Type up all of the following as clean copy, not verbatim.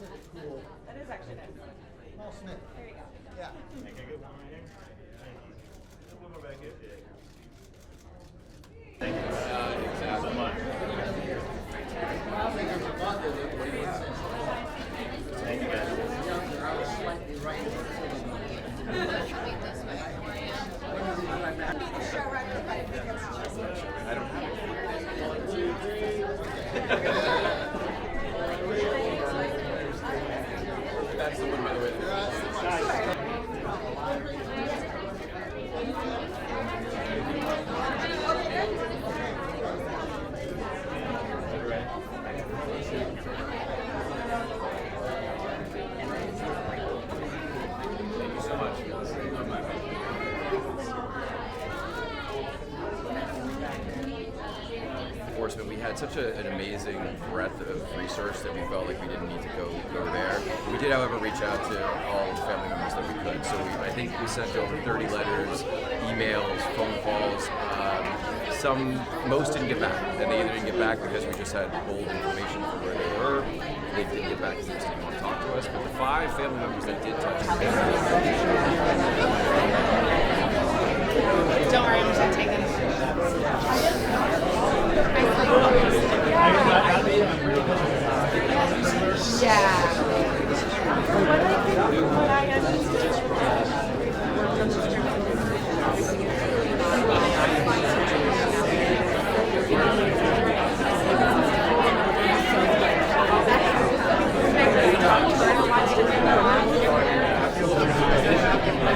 That is actually nice. Small snip. There you go. Yeah. Make a good one right here. Thank you. One more back here. Thank you. Exactly. So much. Thank you guys. Slightly right. I don't have it. 1, 2, 3. That's the one, by the way. Thank you so much. Enforcement, we had such an amazing breadth of research that we felt like we didn't need to go there. We did, however, reach out to all the family members that we could. So I think we sent over 30 letters, emails, phone calls. Most didn't get back, and they either didn't get back because we just had old information for where they were. They didn't get back because they just didn't want to talk to us. But the 5 family members that did touch us. Don't worry, I'm just gonna take them. Yeah. What I understood.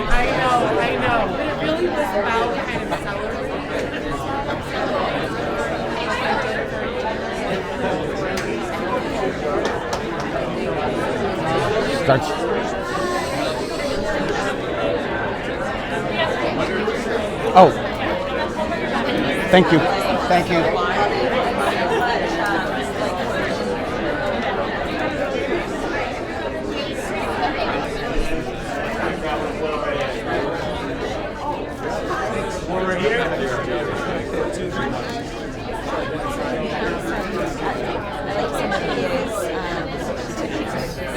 I know. But it really was about kind of celebrating. Starts. Oh, thank you. Thank you. Over here. 1, 2, 3.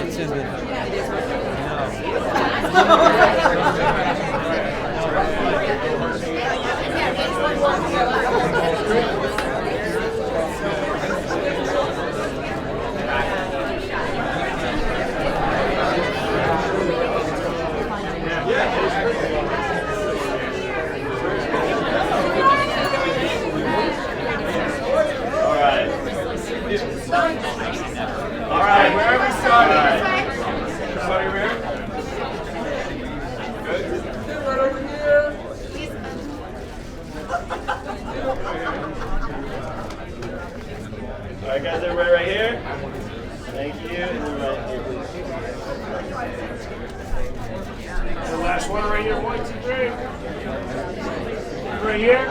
It's in the. All right, where are we starting? Starting over here? Good? Right over here. All right, guys, everybody right here? Thank you. And then right here, please. The last one right here. 1, 2, 3. Right here.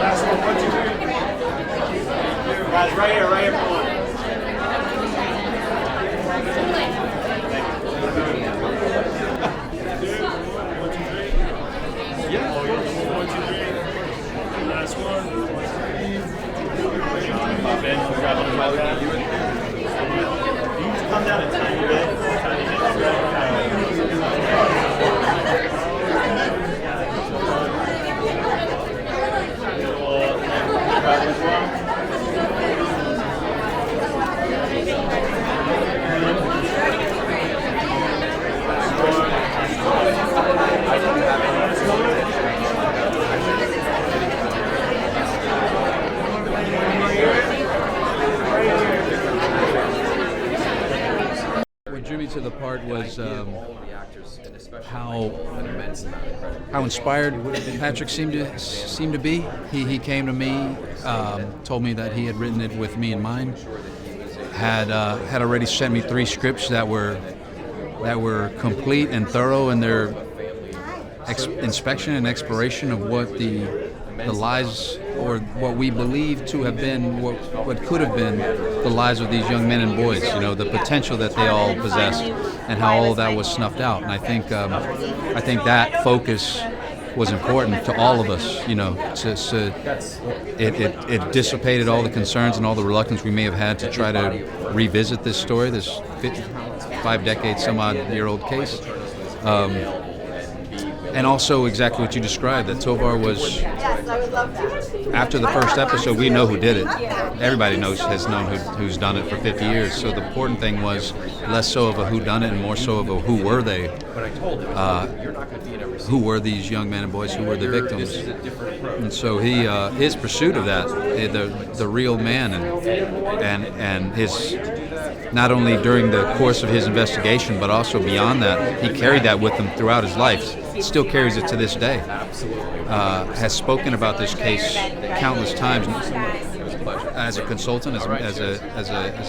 Last one, 1, 2, 3. Guys, right here, for 1. Yeah. 1, 2, 3. Last one. Pop in. Grab on the mic. You need to come down a tiny bit. me to the part was all the actors, and especially how an immense amount of credit. how inspired Patrick seemed to be. He came to me, told me that he had written it with me in mind. Had already sent me 3 scripts that were complete and thorough in their inspection and exploration of what the lives, or what we believe to have been, what could have been the lives of these young men and boys. You know, the potential that they all possessed, and how all of that was snuffed out. And I think that focus was important to all of us. You know, it dissipated all the concerns and all the reluctance we may have had to try to revisit this story, this 5-decade-some-odd-year-old case. And also exactly what you described, that Tovar was, after the first episode, we know who did it. Everybody has known who's done it for 50 years. So the important thing was less so of a who done it and more so of a who were they. Who were these young men and boys? Who were the victims? And so his pursuit of that, the real man, and his, not only during the course of his investigation, but also beyond that, he carried that with him throughout his life. Still carries it to this day. Has spoken about this case countless times as a consultant, as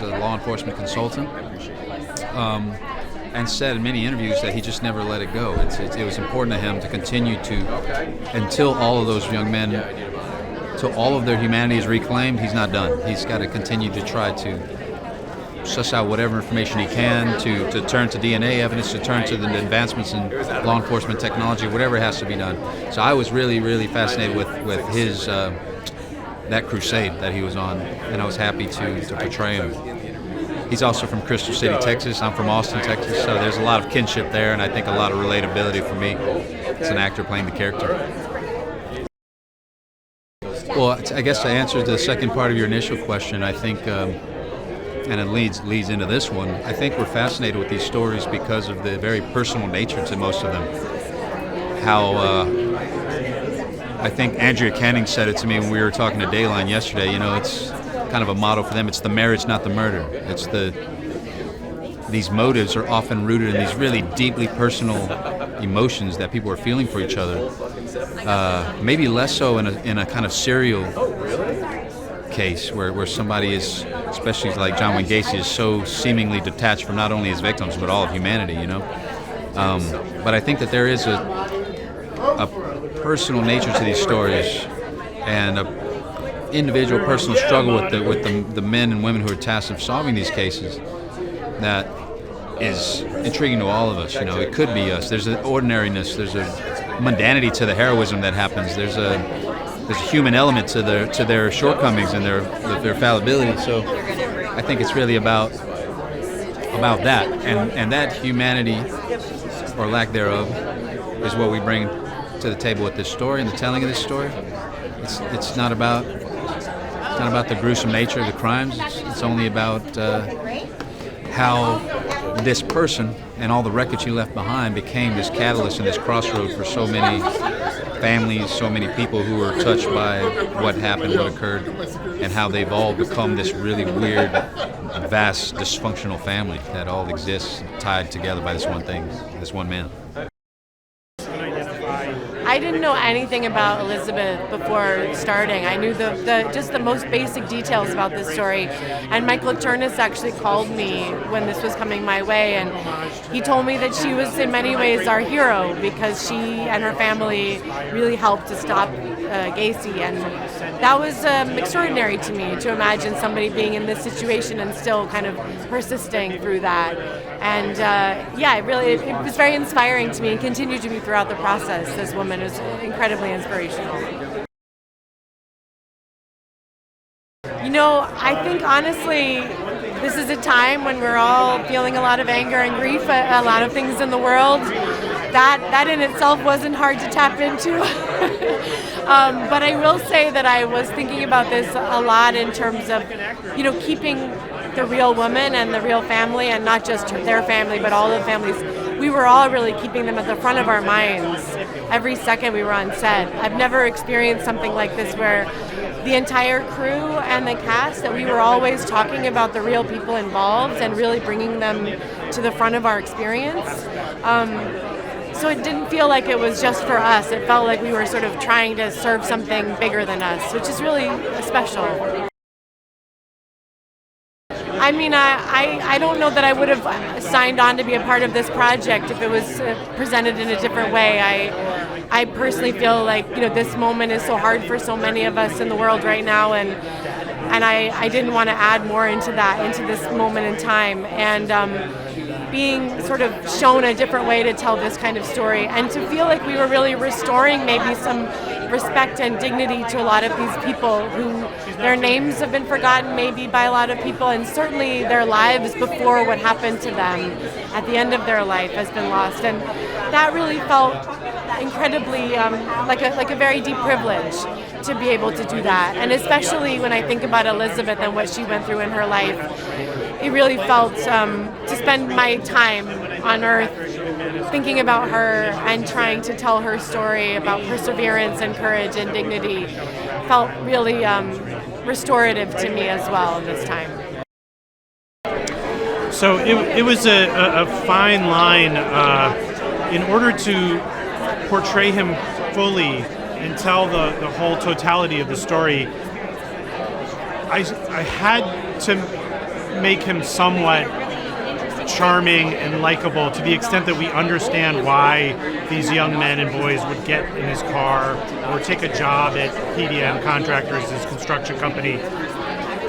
a law enforcement consultant, and said in many interviews that he just never let it go. It was important to him to continue to, until all of those young men, till all of their humanity is reclaimed. He's not done. He's got to continue to try to suss out whatever information he can, to turn to DNA evidence, to turn to the advancements in law enforcement technology, whatever has to be done. So I was really, really fascinated with his that crusade that he was on, and I was happy to portray him. He's also from Crystal City, Texas. I'm from Austin, Texas, so there's a lot of kinship there, and I think a lot of relatability for me as an actor playing the character. Well, I guess to answer the second part of your initial question, I think, and it leads into this one, I think we're fascinated with these stories because of the very personal nature to most of them. How I think Andrea Canning said it to me when we were talking to Dateline yesterday. You know, it's kind of a motto for them. It's the marriage, not the murder. It's these motives are often rooted in these really deeply personal emotions that people are feeling for each other. Maybe less so in a kind of serial case where somebody is, especially like John Wayne Gacy, is so seemingly detached from not only his victims but all of humanity, you know. But I think that there is a personal nature to these stories, and a individual personal struggle with the men and women who are tasked of solving these cases that is intriguing to all of us. You know, it could be us. There's an ordinariness. There's a mundanity to the heroism that happens. There's a human element to their shortcomings and their fallibility. So I think it's really about that, and that humanity, or lack thereof, is what we bring to the table with this story and the telling of this story. It's not about the gruesome nature of the crimes. It's only about how this person and all the wreckage he left behind became this catalyst and this crossroad for so many families, so many people who were touched by what happened, what occurred, and how they've all become this really weird, vast, dysfunctional family that all exists tied together by this one thing, this one man. I didn't know anything about Elizabeth before starting. I knew just the most basic details about this story. And Michael Turnus actually called me when this was coming my way, and he told me that she was in many ways our hero because she and her family really helped to stop Gacy. And that was extraordinary to me, to imagine somebody being in this situation and still kind of persisting through that. And it was very inspiring to me, and continued to be throughout the process. This woman is incredibly inspirational. You know, I think honestly, this is a time when we're all feeling a lot of anger and grief at a lot of things in the world. That in itself wasn't hard to tap into. But I will say that I was thinking about this a lot in terms of, you know, keeping the real woman and the real family, and not just their family, but all the families. We were all really keeping them at the front of our minds every second we were on set. I've never experienced something like this where the entire crew and the cast, that we were always talking about the real people involved and really bringing them to the front of our experience. So it didn't feel like it was just for us. It felt like we were sort of trying to serve something bigger than us, which is really special. I mean, I don't know that I would have signed on to be a part of this project if it was presented in a different way. I personally feel like, this moment is so hard for so many of us in the world right now, and I didn't want to add more into this moment in time. And being sort of shown a different way to tell this kind of story, and to feel like we were really restoring maybe some respect and dignity to a lot of these people who their names have been forgotten maybe by a lot of people, and certainly their lives before what happened to them at the end of their life has been lost. And that really felt incredibly like a very deep privilege to be able to do that. And especially when I think about Elizabeth and what she went through in her life, it really felt to spend my time on Earth thinking about her and trying to tell her story about perseverance and courage and dignity felt really restorative to me as well this time. So it was a fine line in order to portray him fully and tell the whole totality of the story. I had to make him somewhat charming and likable to the extent that we understand why these young men and boys would get in his car or take a job at PDM Contractors, his construction company.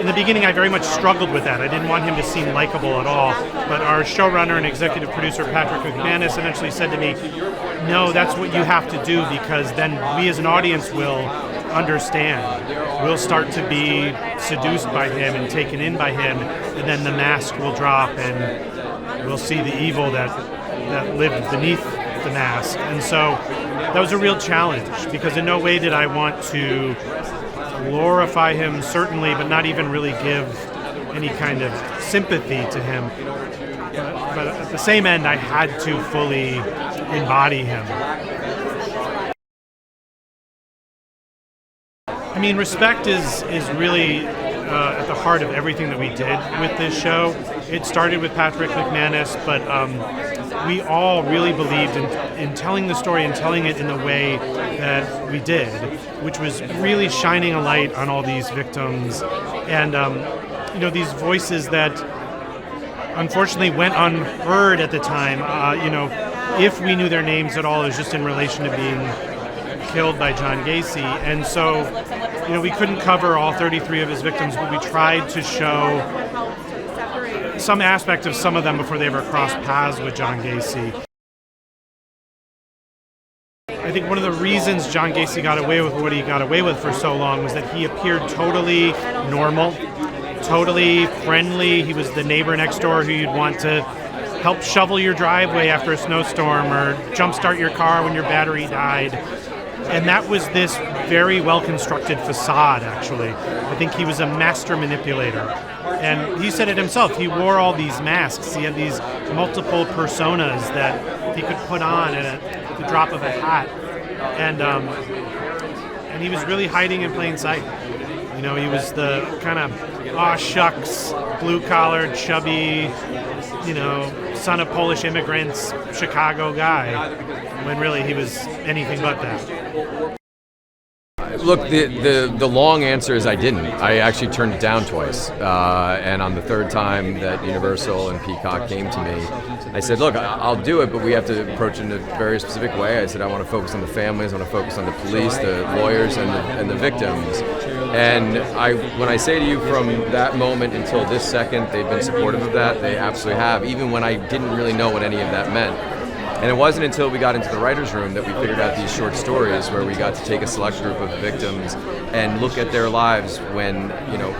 In the beginning, I very much struggled with that. I didn't want him to seem likable at all. But our showrunner and executive producer, Patrick McManus, eventually said to me, no, that's what you have to do, because then we as an audience will understand. We'll start to be seduced by him and taken in by him, and then the mask will drop and we'll see the evil that lived beneath the mask. And so that was a real challenge, because in no way did I want to glorify him, certainly, but not even really give any kind of sympathy to him. But at the same end, I had to fully embody him. I mean, respect is really at the heart of everything that we did with this show. It started with Patrick McManus, but we all really believed in telling the story and telling it in the way that we did, which was really shining a light on all these victims and these voices that unfortunately went unheard at the time. If we knew their names at all, it was just in relation to being killed by John Gacy. And so, we couldn't cover all 33 of his victims, but we tried to show some aspect of some of them before they ever crossed paths with John Gacy. I think one of the reasons John Gacy got away with what he got away with for so long was that he appeared totally normal, totally friendly. He was the neighbor next door who you'd want to help shovel your driveway after a snowstorm or jumpstart your car when your battery died. And that was this very well-constructed facade, actually. I think he was a master manipulator. And he said it himself. He wore all these masks. He had these multiple personas that he could put on at the drop of a hat. And he was really hiding in plain sight. He was the kind of aw shucks, blue-collared, chubby, son of Polish immigrants, Chicago guy, when really he was anything but that. Look, the long answer is I didn't. I actually turned it down twice. And on the third time that Universal and Peacock came to me, I said, look, I'll do it, but we have to approach it in a very specific way. I said, I want to focus on the families, I want to focus on the police, the lawyers, and the victims. And when I say to you from that moment until this second, they've been supportive of that. They absolutely have, even when I didn't really know what any of that meant. And it wasn't until we got into the writer's room that we figured out these short stories where we got to take a select group of victims and look at their lives when,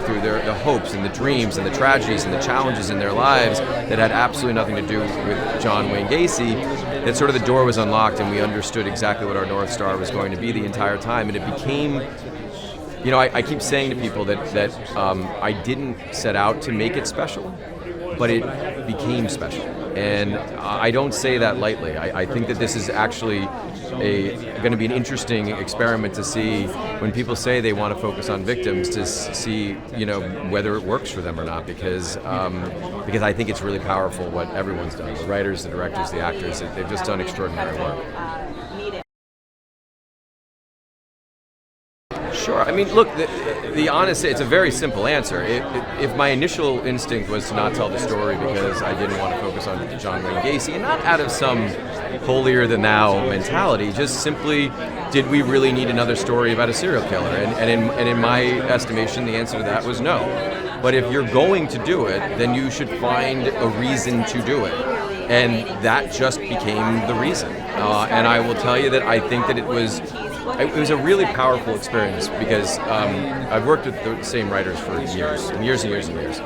through the hopes and the dreams and the tragedies and the challenges in their lives that had absolutely nothing to do with John Wayne Gacy, that sort of the door was unlocked and we understood exactly what our North Star was going to be the entire time. And it became, I keep saying to people that I didn't set out to make it special, but it became special. And I don't say that lightly. I think that this is actually going to be an interesting experiment to see when people say they want to focus on victims, to see whether it works for them or not, because I think it's really powerful what everyone's done. The writers, the directors, the actors, they've just done extraordinary work. Sure. I mean, look, the honest, it's a very simple answer. If my initial instinct was to not tell the story because I didn't want to focus on John Wayne Gacy, and not out of some holier-than-thou mentality, just simply, did we really need another story about a serial killer? And in my estimation, the answer to that was no. But if you're going to do it, then you should find a reason to do it. And that just became the reason. And I will tell you that I think that it was a really powerful experience, because I've worked with the same writers for years and years and years and years.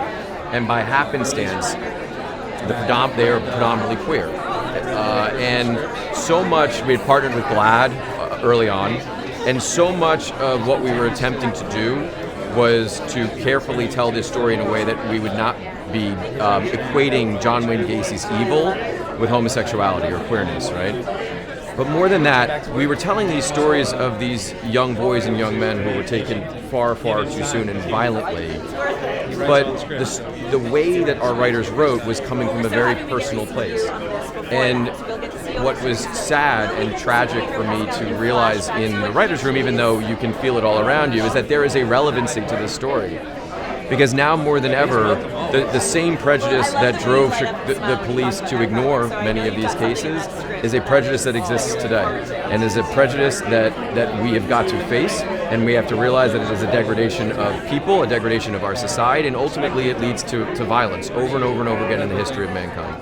And by happenstance, they are predominantly queer. And so much, we had partnered with GLAAD early on, and so much of what we were attempting to do was to carefully tell this story in a way that we would not be equating John Wayne Gacy's evil with homosexuality or queerness, right? But more than that, we were telling these stories of these young boys and young men who were taken far, far too soon and violently. But the way that our writers wrote was coming from a very personal place. And what was sad and tragic for me to realize in the writer's room, even though you can feel it all around you, is that there is a relevancy to this story. Because now more than ever, the same prejudice that drove the police to ignore many of these cases is a prejudice that exists today, and is a prejudice that we have got to face, and we have to realize that it is a degradation of people, a degradation of our society, and ultimately it leads to violence over and over and over again in the history of mankind.